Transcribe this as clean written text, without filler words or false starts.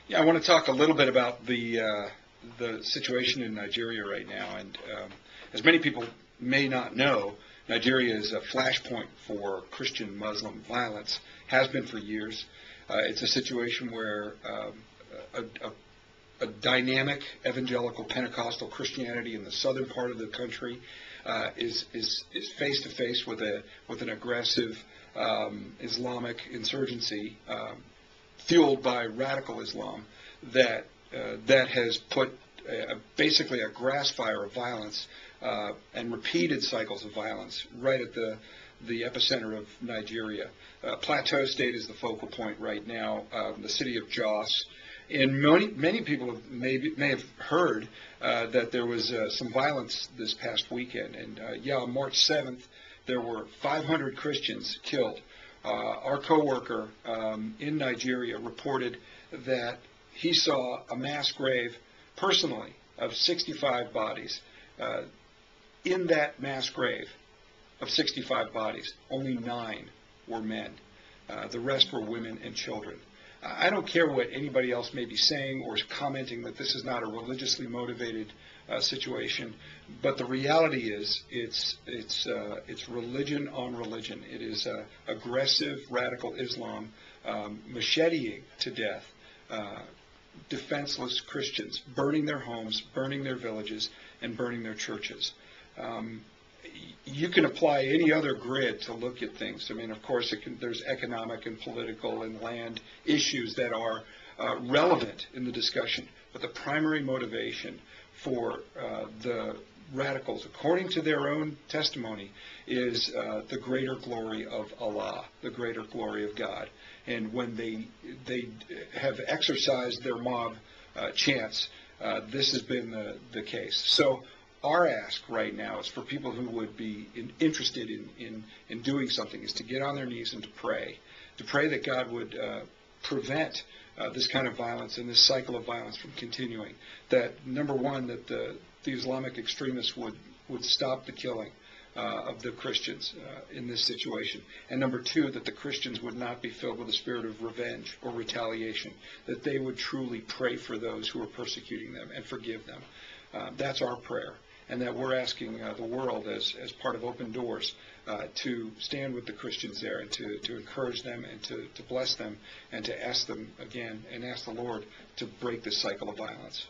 Yeah, I want to talk a little bit about the situation in Nigeria right now. And as many people may not know, Nigeria is a flashpoint for Christian-Muslim violence, has been for years. It's a situation where a dynamic evangelical Pentecostal Christianity in the southern part of the country is face to face with an aggressive Islamic insurgency fueled by radical Islam that has put basically a grass fire of violence and repeated cycles of violence right at the epicenter of Nigeria. Plateau State is the focal point right now. The city of Jos. And many people may have heard that there was some violence this past weekend. And on March 7th, there were 500 Christians killed. Our coworker in Nigeria reported that he saw a mass grave personally of 65 bodies. In that mass grave of 65 bodies, only 9 were men. The rest were women and children. I don't care what anybody else may be saying or commenting that this is not a religiously motivated situation, but the reality is it's religion on religion. It is aggressive radical Islam macheteing to death defenseless Christians, burning their homes, burning their villages, and burning their churches. You can apply any other grid to look at things. I mean, of course, there's economic and political and land issues that are relevant in the discussion. But the primary motivation for the radicals, according to their own testimony, is the greater glory of Allah, the greater glory of God. And when they have exercised their mob chants, this has been the case. So our ask right now is for people who would be interested in doing something is to get on their knees and to pray that God would prevent this kind of violence and this cycle of violence from continuing. That, number one, that the Islamic extremists would stop the killing of the Christians in this situation. And number two, that the Christians would not be filled with a spirit of revenge or retaliation, that they would truly pray for those who are persecuting them and forgive them. That's our prayer. And that we're asking the world as part of Open Doors to stand with the Christians there and to encourage them and to bless them and to ask them again and ask the Lord to break this cycle of violence.